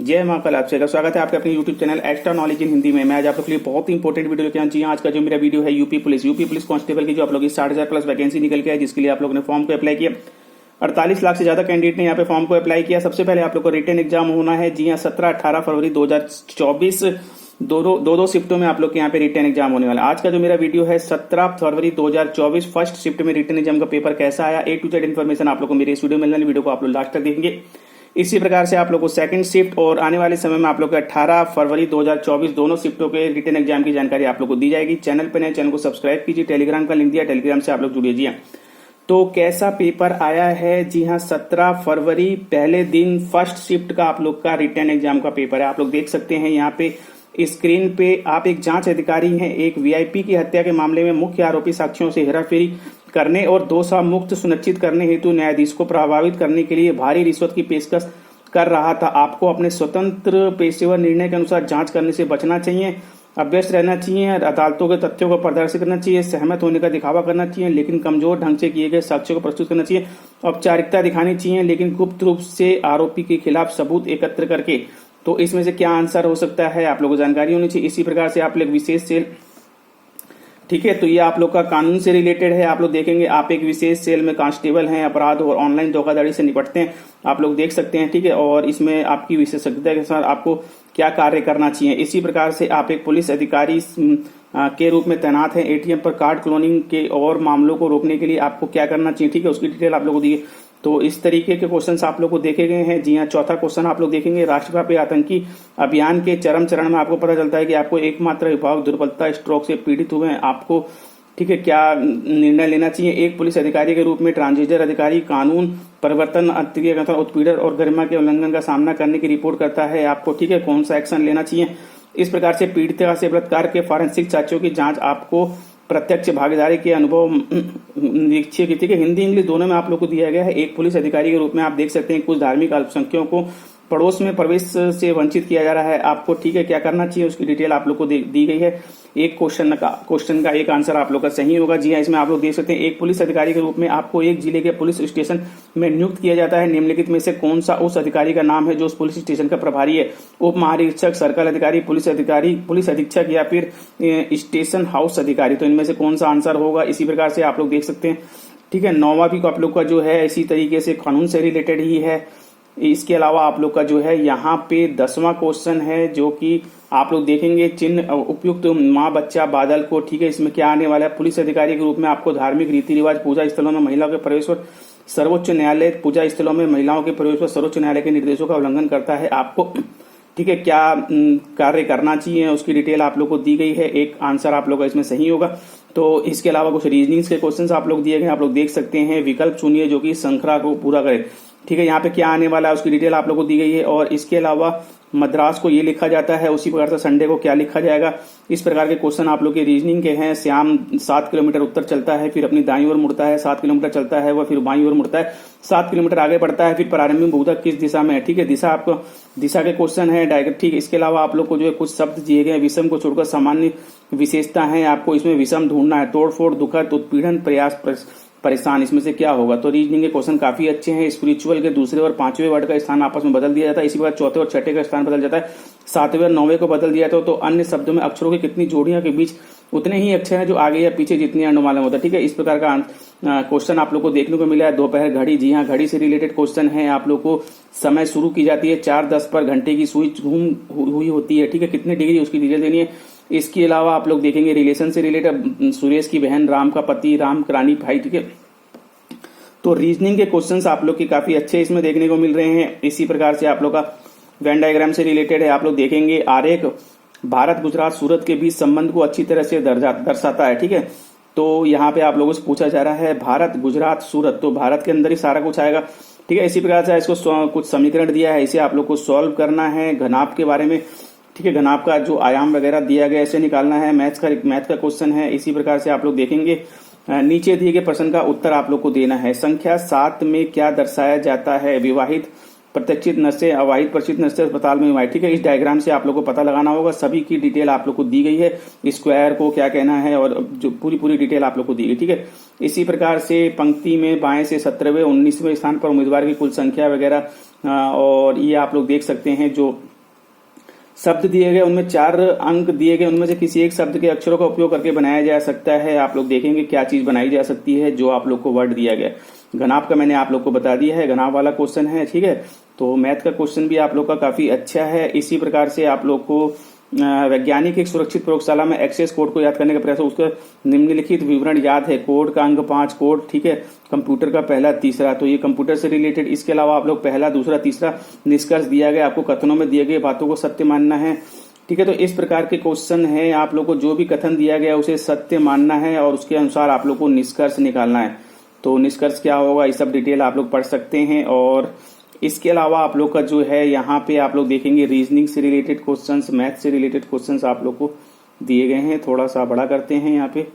जय मां कल आपसे स्वागत है आपके अपने YouTube channel extra knowledge in Hindi में। मैं आज आप लोग के लिए बहुत ही इंपॉर्टेंट वीडियो लेके आया हूं। आज का जो मेरा वीडियो है यूपी पुलिस कांस्टेबल की जो आप लोग की 60,000 प्लस वैकेंसी निकल के है, जिसके लिए आप लोगों ने फॉर्म को अप्लाई किया। 48 लाख से ज्यादा कैंडिडेट ने यहाँ पे फॉर्म को अप्लाई किया। सबसे पहले आप लोग को रिटन एग्जाम होना है। जी हाँ, 17-18 फरवरी 2024 दो शिफ्टों में आप लोग के यहाँ पे रिटन एग्जाम होने वाला है। आज का जो मेरा वीडियो है 17 फरवरी 2024 फर्स्ट शिफ्ट में रिटन एग्जाम का पेपर कैसा आया, A to Z इन्फॉर्मेशन आप लोग को मेरे इस वीडियो में मिलने वाली। वीडियो को आप लोग लास्ट तक देखेंगे। इसी प्रकार से आप लोग को सेकंड शिफ्ट और आने वाले समय में आप लोग को 18 फरवरी 2024 दोनों शिफ्टों के रिटन एग्जाम की जानकारी आप लोग को दी जाएगी। चैनल पर नए, चैनल को सब्सक्राइब कीजिए। टेलीग्राम का लिंक दिया, टेलीग्राम से आप लोग जुड़िए। जी हाँ, तो कैसा पेपर आया है। जी हाँ, 17 फरवरी पहले दिन फर्स्ट शिफ्ट का आप लोग का रिटन एग्जाम का पेपर है। आप लोग देख सकते हैं यहाँ पे स्क्रीन पे आप एक जांच अधिकारी हैं। एक वीआईपी की हत्या के मामले में मुख्य आरोपी साक्ष्यों से हेराफेरी करने और दोषा मुक्त सुनिश्चित करने हेतु न्यायाधीश को प्रभावित करने के लिए भारी रिश्वत की पेशकश कर रहा था। आपको अपने स्वतंत्र पेशेवर निर्णय के अनुसार जांच करने से बचना चाहिए, अभ्यस्त रहना चाहिए, अदालतों के तथ्यों को प्रदर्शित करना चाहिए, सहमत होने का दिखावा करना चाहिए लेकिन कमजोर ढंग से किए गए साक्ष्यों को प्रस्तुत करना चाहिए, औपचारिकता दिखानी चाहिए लेकिन गुप्त रूप से आरोपी के खिलाफ सबूत एकत्र करके। तो इसमें से क्या आंसर हो सकता है आप लोगों को जानकारी होनी चाहिए। इसी प्रकार से आप लोग विशेष सेल, ठीक है, तो ये आप लोग का कानून से रिलेटेड है। आप लोग देखेंगे आप एक विशेष सेल में कांस्टेबल हैं, अपराध और ऑनलाइन धोखाधड़ी से निपटते हैं, आप लोग देख सकते हैं। ठीक है, और इसमें आपकी विशेषज्ञता के साथ आपको क्या कार्य करना चाहिए। इसी प्रकार से आप एक पुलिस अधिकारी के रूप में तैनात हैं। एटीएम पर कार्ड क्लोनिंग के और मामलों को रोकने के लिए आपको क्या करना चाहिए। ठीक है, उसकी डिटेल आप लोगों को दी। तो इस तरीके के क्वेश्चंस आप लोग को देखे गए हैं। जी हाँ, चौथा क्वेश्चन आप लोग देखेंगे राष्ट्रव्यापी आतंकी अभियान के चरम चरण में आपको पता चलता है कि आपको एकमात्र विभाग दुर्बलता स्ट्रोक से पीड़ित हुए हैं। आपको ठीक है क्या निर्णय लेना चाहिए। एक पुलिस अधिकारी के रूप में ट्रांसजेंडर अधिकारी कानून परिवर्तन, अतिक्रमण, उत्पीड़न और गरिमा के उल्लंघन का सामना करने की रिपोर्ट करता है। आपको ठीक है कौन सा एक्शन लेना चाहिए। इस प्रकार से पीड़िता से बलात्कार के फॉरेंसिक साक्ष्यों की जांच आपको प्रत्यक्ष भागीदारी के अनुभव निरीक्षक की, ठीक है, हिंदी इंग्लिश दोनों में आप लोग को दिया गया है। एक पुलिस अधिकारी के रूप में आप देख सकते हैं कुछ धार्मिक अल्पसंख्यकों को पड़ोस में प्रवेश से वंचित किया जा रहा है। आपको ठीक है क्या करना चाहिए, उसकी डिटेल आप लोग को दी गई है। एक क्वेश्चन का एक आंसर आप लोग का सही होगा। जी हाँ, इसमें आप लोग देख सकते हैं एक पुलिस अधिकारी के रूप में आपको एक जिले के पुलिस स्टेशन में नियुक्त किया जाता है। निम्नलिखित में से कौन सा उस अधिकारी का नाम है जो उस पुलिस स्टेशन का प्रभारी है। उप महानिरीक्षक, सर्कल अधिकारी, पुलिस अधीक्षक या फिर स्टेशन हाउस अधिकारी। तो इनमें से कौन सा आंसर होगा। इसी प्रकार से आप लोग देख सकते हैं। ठीक है, 9वां भी आप लोग का जो है इसी तरीके से कानून से रिलेटेड ही है। इसके अलावा आप लोग का जो है यहाँ पे 10वां क्वेश्चन है जो कि आप लोग देखेंगे चिन्ह उपयुक्त माँ बच्चा बादल को। ठीक है, इसमें क्या आने वाला है। पुलिस अधिकारी के रूप में आपको धार्मिक रीति रिवाज, पूजा स्थलों में महिलाओं के प्रवेश पर सर्वोच्च न्यायालय, पूजा स्थलों में महिलाओं के प्रवेश पर सर्वोच्च न्यायालय के निर्देशों का उल्लंघन करता है। आपको ठीक है क्या कार्य करना चाहिए, उसकी डिटेल आप लोग को दी गई है। एक आंसर आप लोग का इसमें सही होगा। तो इसके अलावा कुछ रीजनिंग्स के क्वेश्चंस आप लोग दिए गए, आप लोग देख सकते हैं। विकल्प चुनिए जो कि श्रृंखला को पूरा करे। ठीक है, यहाँ पे क्या आने वाला है उसकी डिटेल आप लोग को दी गई है। और इसके अलावा मद्रास को ये लिखा जाता है, उसी प्रकार से संडे को क्या लिखा जाएगा। इस प्रकार के क्वेश्चन आप लोग के रीजनिंग के हैं। श्याम 7 किलोमीटर उत्तर चलता है, फिर अपनी दाईं ओर मुड़ता है, 7 किलोमीटर चलता है, वह फिर बाईं ओर मुड़ता है, 7 किलोमीटर आगे बढ़ता है, फिर प्रारंभिक बहुपद किस दिशा में है। ठीक है, दिशा आपको दिशा के क्वेश्चन है डायरेक्ट। ठीक, इसके अलावा आप लोग को जो है कुछ शब्द दिए गए, विषम को छोड़कर सामान्य विशेषता है। आपको इसमें विषम ढूंढना है। तोड़फोड़, दुखद, उत्पीड़न, प्रयास, परेशान, इसमें से क्या होगा। तो रीजनिंग के क्वेश्चन काफी अच्छे हैं। स्पिरिचुअल के दूसरे और 5वें वर्ड का स्थान आपस में बदल दिया जाता है। इसी प्रकार चौथे और छठे का स्थान बदल जाता है। 7वें और 9वें को बदल दिया जाता है। तो अन्य शब्दों में अक्षरों की कितनी जोड़ियों के बीच उतने ही अक्षर हैं जो आगे या पीछे जितनी अनुमालम होता है। ठीक है, इस प्रकार का क्वेश्चन आप लोग को देखने को मिला है। दोपहर घड़ी, जी हाँ, घड़ी से रिलेटेड क्वेश्चन है। आप लोग को समय शुरू की जाती है 4:10 पर, घंटे की सुई घूम हुई होती है। ठीक है, कितने डिग्री उसकी डिटेल देनी है। इसके अलावा आप लोग देखेंगे रिलेशन से रिलेटेड, सुरेश की बहन, राम का पति, राम रानी भाई। ठीक है, तो रीजनिंग के क्वेश्चंस आप लोग के काफी अच्छे इसमें देखने को मिल रहे हैं। इसी प्रकार से आप लोग का वेन डायग्राम से रिलेटेड है। आप लोग देखेंगे आरेख भारत, गुजरात, सूरत के बीच संबंध को अच्छी तरह से दर्शाता है। ठीक है, तो यहाँ पे आप लोगों से पूछा जा रहा है भारत, गुजरात, सूरत, तो भारत के अंदर ही सारा कुछ आएगा। ठीक है, इसी प्रकार से इसको कुछ समीकरण दिया है, इसे आप लोग को सॉल्व करना है। घनाभ के बारे में, ठीक है, घनाभ का जो आयाम वगैरह दिया गया इसे निकालना है। मैथ का क्वेश्चन है। इसी प्रकार से आप लोग देखेंगे नीचे दिए गए प्रश्न का उत्तर आप लोग को देना है। संख्या 7 में क्या दर्शाया जाता है। विवाहित प्रत्यक्षित नशे, अवाहित परिचित नशे अस्पताल में हुआ है। ठीक है, इस डायग्राम से आप लोग को पता लगाना होगा। सभी की डिटेल आप लोग को दी गई है। स्क्वायर को क्या कहना है और जो पूरी डिटेल आप लोग को दी गई। ठीक है, इसी प्रकार से पंक्ति में बाएं से 17वें 19वें स्थान पर उम्मीदवार की कुल संख्या वगैरह, और ये आप लोग देख सकते हैं जो शब्द दिए गए, उनमें 4 अंक दिए गए, उनमें से किसी एक शब्द के अक्षरों का उपयोग करके बनाया जा सकता है। आप लोग देखेंगे क्या चीज बनाई जा सकती है जो आप लोग को वर्ड दिया गया। घनाभ का मैंने आप लोग को बता दिया है, घनाभ वाला क्वेश्चन है, ठीक है। तो मैथ का क्वेश्चन भी आप लोग का काफी अच्छा है। इसी प्रकार से आप लोग को वैज्ञानिक एक सुरक्षित प्रयोगशाला में एक्सेस कोड को याद करने का प्रयास, उसका निम्नलिखित विवरण याद है। कोड का अंक 5 कोड, ठीक है। कंप्यूटर का पहला तीसरा, तो ये कंप्यूटर से रिलेटेड। इसके अलावा आप लोग पहला दूसरा तीसरा निष्कर्ष दिया गया, आपको कथनों में दिए गए बातों को सत्य मानना है, ठीक है। तो इस प्रकार के क्वेश्चन है, आप लोग को जो भी कथन दिया गया उसे सत्य मानना है और उसके अनुसार आप लोग को निष्कर्ष निकालना है। तो निष्कर्ष क्या होगा, ये सब डिटेल आप लोग पढ़ सकते हैं। और इसके अलावा आप लोग का जो है यहाँ पे आप लोग देखेंगे रीजनिंग से रिलेटेड क्वेश्चंस, मैथ से रिलेटेड क्वेश्चंस आप लोग को दिए गए हैं। थोड़ा सा बड़ा करते हैं यहाँ पे,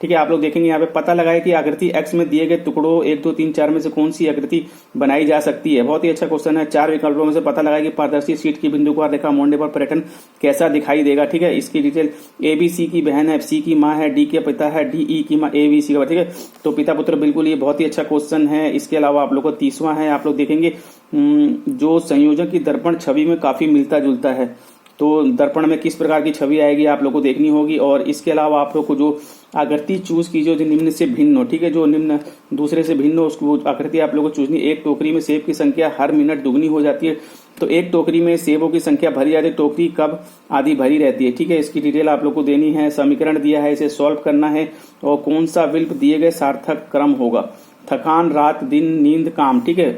ठीक है। आप लोग देखेंगे यहाँ पे पता लगाए कि आकृति एक्स में दिए गए टुकड़ों 1 2 3 4 में से कौन सी आकृति बनाई जा सकती है। बहुत ही अच्छा क्वेश्चन है। 4 विकल्पों में से पता लगाए कि पारदर्शी शीट की बिंदुवार रेखा मोड़ने पर पैटर्न कैसा दिखाई देगा, ठीक है। इसकी डिटेल ए बी सी की बहन है, सी की माँ है, डी के पिता है, डी ई की माँ, ए बी सी का, ठीक है। तो पिता पुत्र, बिल्कुल ये बहुत ही अच्छा क्वेश्चन है। इसके अलावा आप लोग को 30वां है, आप लोग देखेंगे जो संयोजन की दर्पण छवि में काफी मिलता जुलता है, तो दर्पण में किस प्रकार की छवि आएगी आप लोग को देखनी होगी। और इसके अलावा आप लोग को जो आकृति चूज कीजिए जो निम्न से भिन्न हो, ठीक है। जो निम्न दूसरे से भिन्न हो उसको आकृति आप लोग को चूजनी। एक टोकरी में सेब की संख्या हर मिनट दुगनी हो जाती है, तो एक टोकरी में सेबों की संख्या भरी जाती है, टोकरी कब आधी भरी रहती है, ठीक है। इसकी डिटेल आप लोग को देनी है। समीकरण दिया है, इसे सॉल्व करना है। और कौन सा विकल्प दिए गए सार्थक क्रम होगा, थकान, रात, दिन, नींद, काम, ठीक है।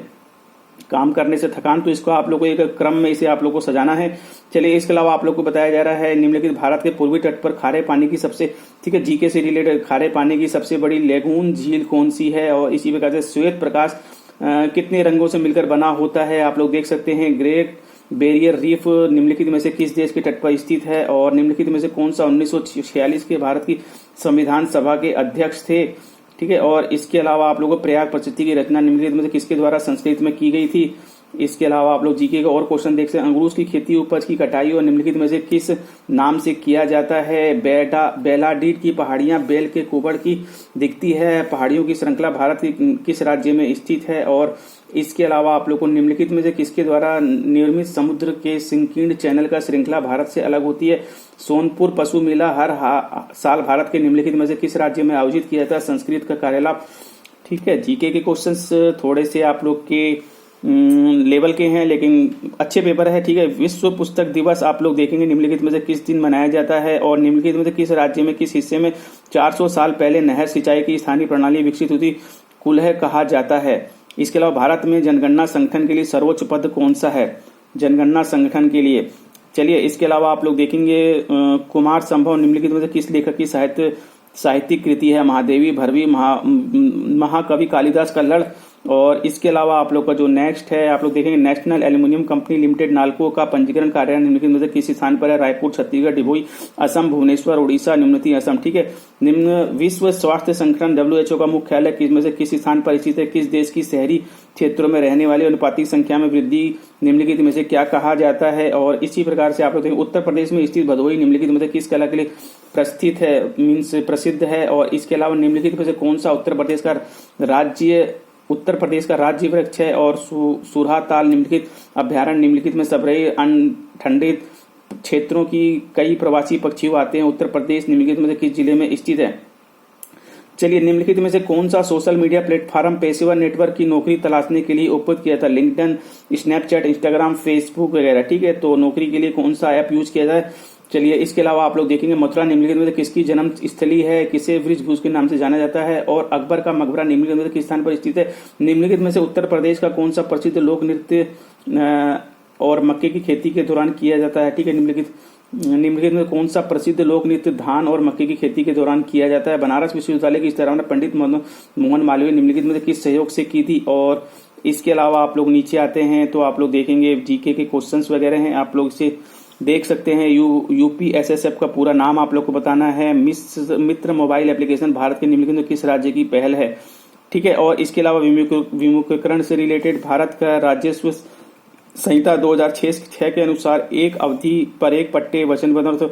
काम करने से थकान, तो इसको आप लोग को एक क्रम में इसे आप लोग को सजाना है। चलिए, इसके अलावा आप लोग को बताया जा रहा है निम्नलिखित भारत के पूर्वी तट पर खारे पानी की सबसे, ठीक है, जीके से रिलेटेड, खारे पानी की सबसे बड़ी लेगून झील कौन सी है। और इसी प्रकार से श्वेत प्रकाश कितने रंगों से मिलकर बना होता है, आप लोग देख सकते हैं। ग्रेट बैरियर रीफ निम्नलिखित में से किस देश के तट पर स्थित है। और निम्नलिखित में से कौन सा 1946 के भारत की संविधान सभा के अध्यक्ष थे, ठीक है। और इसके अलावा आप लोगों को प्रयाग प्रचिति की रचना निम्नलिखित में से किसके द्वारा संस्कृत में की गई थी। इसके अलावा आप लोग जीके का और क्वेश्चन देख सकते हैं। अंगूर की खेती, उपज की कटाई और निम्नलिखित में से किस नाम से किया जाता है। बेलाडीड की पहाड़ियां बेल के कुबड़ की दिखती है। पहाड़ियों की श्रृंखला भारत के किस राज्य में स्थित है। और इसके अलावा आप लोग को निम्नलिखित में से किसके द्वारा निर्मित समुद्र के संकीर्ण चैनल का श्रृंखला भारत से अलग होती है। सोनपुर पशु मेला हर साल भारत के निम्नलिखित में से किस राज्य में आयोजित किया जाता है। संस्कृत का कार्यलाभ, ठीक है। जीके के क्वेश्चंस थोड़े से आप लोग के लेवल के हैं, लेकिन अच्छे पेपर है, ठीक है। विश्व पुस्तक दिवस आप लोग देखेंगे निम्नलिखित में से किस दिन मनाया जाता है। और निम्नलिखित में से किस राज्य में किस हिस्से में 400 साल पहले नहर सिंचाई की स्थानीय प्रणाली विकसित हुई थी, कुलह कहा जाता है। इसके अलावा भारत में जनगणना संगठन के लिए सर्वोच्च पद कौन सा है, जनगणना संगठन के लिए। चलिए, इसके अलावा आप लोग देखेंगे कुमार संभव निम्नलिखित में से किस लेखक की साहित्यिक कृति है। महादेवी, भरवी, महाकवि कालिदास का लड़। और इसके अलावा आप लोग का जो नेक्स्ट है, आप लोग देखेंगे national aluminium company limited NALCO का पंजीकरण कार्यालय निम्नलिखित में से किस स्थान पर है। रायपुर, छत्तीसगढ़, डिभोई, असम, भुवनेश्वर, उड़ीसा, निम्नलिखित असम, ठीक है। निम्न विश्व स्वास्थ्य संगठन WHO का मुख्यालय किस में से किस स्थान पर स्थित है। किस देश की शहरी क्षेत्रों में रहने वाले अनुपातिक संख्या में वृद्धि निम्नलिखित में से क्या कहा जाता है। और इसी प्रकार से आप लोग देखेंगे उत्तर प्रदेश में स्थित भदोही निम्नलिखित में से किस कला के लिए प्रस्थित है, मीन्स प्रसिद्ध है। और इसके अलावा निम्नलिखित में से कौन सा उत्तर प्रदेश का राज्य वृक्ष है। और सुरहाताल निम्नलिखित अभ्यारण्य निम्नलिखित में सबरई ठंडे क्षेत्रों की कई प्रवासी पक्षी आते हैं। उत्तर प्रदेश निम्नलिखित में से किस जिले में स्थित है। चलिए, निम्नलिखित में से कौन सा सोशल मीडिया प्लेटफॉर्म पेशेवर नेटवर्क की नौकरी तलाशने के लिए उपयोग किया था। लिंक्डइन, स्नैपचैट, इंस्टाग्राम, फेसबुक वगैरह, ठीक है। तो नौकरी के लिए कौन सा ऐप यूज किया जाए। चलिए, इसके अलावा आप लोग देखेंगे मथुरा निम्नलिखित में से किसकी जन्म स्थली है, किसे वृषभूष के नाम से जाना जाता है। और अकबर का मकबरा निम्नलिखित में से किस स्थान पर स्थित है। निम्नलिखित में से उत्तर प्रदेश का कौन सा प्रसिद्ध लोक नृत्य और मक्के की खेती के दौरान किया जाता है, ठीक है। निम्नलिखित में कौन सा प्रसिद्ध लोक नृत्य धान और मक्के की खेती के दौरान किया जाता है। बनारस विश्वविद्यालय की स्थापना पंडित मोहन मालवीय निम्नलिखित में से किस सहयोग से की थी। और इसके अलावा आप लोग नीचे आते हैं तो आप लोग देखेंगे जीके के क्वेश्चंस वगैरह हैं, आप लोग इसे देख सकते हैं। UPSSF का पूरा नाम आप लोग को बताना है। मित्र मोबाइल एप्लीकेशन भारत के निम्नलिखित में किस राज्य की पहल है, ठीक है। और इसके अलावा विमुद्रीकरण से रिलेटेड भारत का राजस्व संहिता 2006 के अनुसार एक अवधि पर एक पट्टे वचनबद्ध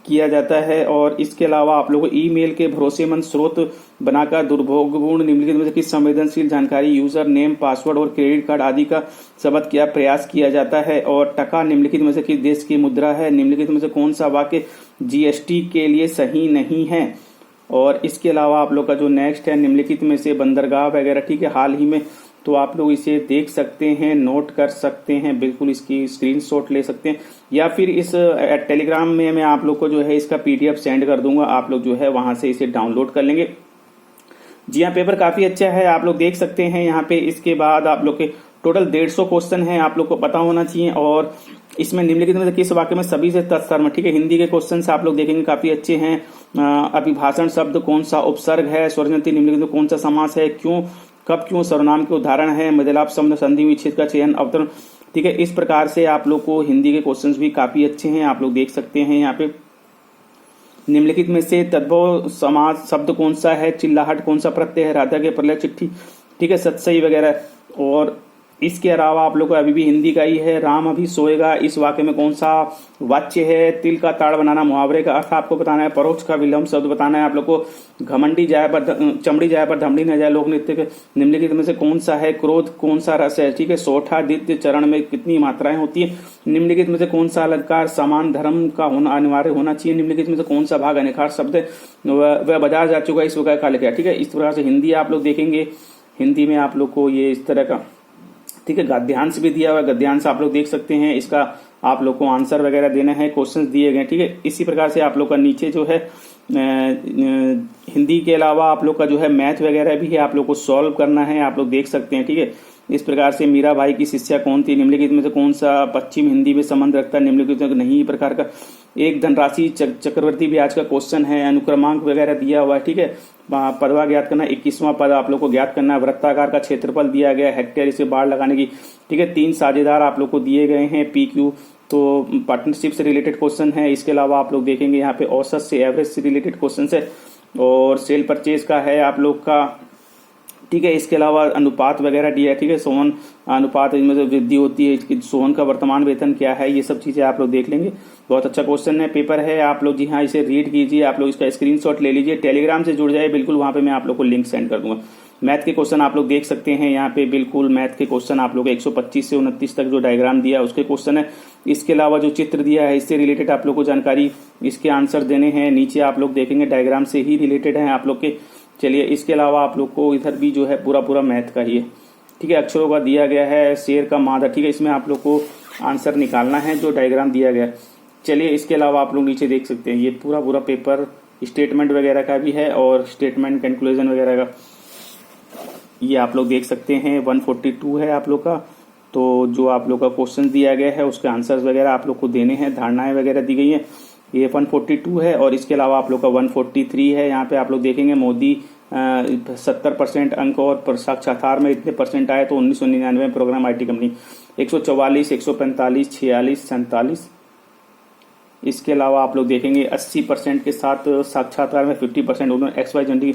किया जाता है। और इसके अलावा आप लोगों को ईमेल के भरोसेमंद स्रोत बनाकर दुर्भोगपूर्ण निम्नलिखित में से किस संवेदनशील जानकारी यूजर नेम, पासवर्ड और क्रेडिट कार्ड आदि का शब्द क्या प्रयास किया जाता है। और टका निम्नलिखित में से किस देश की मुद्रा है। निम्नलिखित में से कौन सा वाक्य जीएसटी के लिए सही नहीं है। और इसके अलावा आप लोग का जो नेक्स्ट है निम्नलिखिट में से बंदरगाह वगैरह, ठीक है, हाल ही में, तो आप लोग इसे देख सकते हैं, नोट कर सकते हैं, बिल्कुल इसकी स्क्रीनशॉट ले सकते हैं, या फिर इस टेलीग्राम में मैं आप लोग को जो है इसका पीडीएफ सेंड कर दूंगा, आप लोग जो है वहां से इसे डाउनलोड कर लेंगे। जी हाँ, पेपर काफी अच्छा है, आप लोग देख सकते हैं यहाँ पे। इसके बाद आप लोग के टोटल 150 क्वेश्चन है, आप लोग को पता होना चाहिए। और इसमें निम्नलिखित में से किस वाक्य में सभी से तत्सर्व, ठीक है, हिंदी के क्वेश्चन आप लोग देखेंगे काफी अच्छे हैं। अभिभाषण शब्द कौन सा उपसर्ग है। स्वरजंती निम्नलिखित में कौन सा समास है। क्यों, कब, क्यों सर्वनाम के उदाहरण है। मध्यलाप शब्द, संधि विच्छेद का चयन, अवतरण, ठीक है। इस प्रकार से आप लोग को हिंदी के क्वेश्चंस भी काफी अच्छे हैं, आप लोग देख सकते हैं यहाँ पे। निम्नलिखित में से तद्भव समास शब्द कौन सा है। चिल्लाहट कौन सा प्रत्यय है। राधा के प्रलय चिट्ठी, ठीक है, सतसई वगैरह। और इसके अलावा आप लोग को अभी भी हिंदी का ही है। राम अभी सोएगा, इस वाक्य में कौन सा वाच्य है। तिल का ताड़ बनाना, मुहावरे का अर्थ आपको बताना है। परोक्ष का विलंब शब्द बताना है आप लोग को। घमंडी जाए पर चमड़ी जाए पर धमड़ी न जाए, लोक नृत्य के निम्नलिखित में से कौन सा है। क्रोध कौन सा रस है, ठीक है। सोठा द्वितीय चरण में कितनी मात्राएं होती है। निम्नलिखित में से कौन सा अलंकार समान धर्म का होना अनिवार्य होना चाहिए। निम्नलिखित में से कौन सा भाग अनिखार शब्द है, वह बाजार जा चुका इस वगैरह का लिखा, ठीक है। इस प्रकार से हिंदी आप लोग देखेंगे, हिंदी में आप लोग को ये इस तरह का, ठीक है, गद्यांश भी दिया हुआ है, गद्यांश आप लोग देख सकते हैं। इसका आप लोग को आंसर वगैरह देना है, क्वेश्चंस दिए गए, ठीक है। इसी प्रकार से आप लोग का नीचे जो है हिंदी के अलावा आप लोग का जो है मैथ वगैरह भी है, आप लोग को सॉल्व करना है, आप लोग देख सकते हैं, ठीक है। इस प्रकार से मीराबाई की शिष्या कौन थी। निम्नलिखित में से कौन सा पश्चिम हिंदी में संबंध रखता है। निम्नलिखित में नहीं प्रकार का। एक धनराशि चक्रवर्ती ब्याज का क्वेश्चन है। अनुक्रमांक वगैरह दिया हुआ है, ठीक है। पदवा ज्ञात करना, 21वां पद आप लोग को ज्ञात करना है। वृत्ताकार का क्षेत्रफल दिया गया, हेक्टेयर, इसे बाढ़ लगाने की, ठीक है। 3 साझेदार आप लोग को दिए गए हैं, PQ, तो पार्टनरशिप से रिलेटेड क्वेश्चन है। इसके अलावा आप लोग देखेंगे यहाँ पे औसत से एवरेज से रिलेटेड क्वेश्चन है। और सेल परचेज का है आप लोग का, ठीक है। इसके अलावा अनुपात वगैरह दिया है, ठीक है। सोहन अनुपात इसमें से वृद्धि होती है, सोहन का वर्तमान वेतन क्या है, ये सब चीजें आप लोग देख लेंगे। बहुत अच्छा क्वेश्चन है, पेपर है, आप लोग जी हाँ इसे रीड कीजिए, आप लोग इसका स्क्रीनशॉट ले लीजिए, टेलीग्राम से जुड़ जाए, बिल्कुल वहां पे मैं आप लोग को लिंक सेंड कर दूंगा। मैथ के क्वेश्चन आप लोग देख सकते हैं यहाँ पे, बिल्कुल मैथ के क्वेश्चन आप लोग 125 से 29 तक जो डायग्राम दिया है उसके क्वेश्चन है। इसके अलावा जो चित्र दिया है इससे रिलेटेड आप लोग को जानकारी, इसके आंसर देने हैं। नीचे आप लोग देखेंगे डायग्राम से ही रिलेटेड है आप लोग के। चलिए, इसके अलावा आप लोग को इधर भी जो है पूरा मैथ का ही है, ठीक है। अक्षरों का दिया गया है, शेर का मादा, ठीक है। इसमें आप लोग को आंसर निकालना है जो डायग्राम दिया गया। चलिए, इसके अलावा आप लोग नीचे देख सकते हैं ये पूरा पेपर स्टेटमेंट वगैरह का भी है, और स्टेटमेंट कंक्लूजन वगैरह का ये आप लोग देख सकते हैं। 142 है आप लोग का, तो जो आप लोग का क्वेश्चन दिया गया है उसके आंसर्स वगैरह आप लोग को देने हैं, धारणाएं वगैरह दी गई है। ये 142 है। और इसके अलावा आप लोग का 143 है। यहाँ पे आप लोग देखेंगे मोदी 70% अंक और साक्षात्कार में इतने परसेंट आए, तो 1999 प्रोग्राम IT कंपनी 144, 145, 46, 47। इसके अलावा आप लोग देखेंगे 80% के साथ साक्षात्कार में 50% उन्होंने XYZ,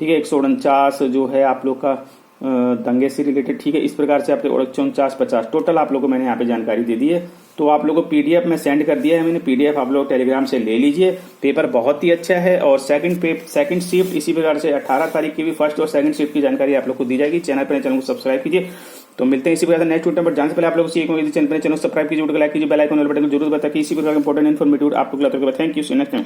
ठीक है। 149 जो है आप लोग का दंगे से रिलेटेड, ठीक है। इस प्रकार से आपके 49, 50 टोटल आप लोगों को मैंने यहाँ पे जानकारी दे दी है। तो आप लोगों को PDF में सेंड कर दिया है मैंने, PDF आप लोग टेलीग्राम से ले लीजिए। पेपर बहुत ही अच्छा है। और सेकंड शिफ्ट इसी प्रकार से 18 तारीख की भी फर्स्ट और सेकंड शिफ्ट की जानकारी आप लोग को दी जाएगी। चैनल को सब्सक्राइब कीजिए। तो मिलते हैं इसी प्रकार नेक्स्ट वीडियो पर। जाने से पहले आप लोग चैनल सब्सक्राइब कीजिए, बेल आइकन वाले बटन को जरूर बताइए, इसी प्रकार इंपॉर्टेंट इन्फॉर्मेटिव आपको। Thank you, see next time.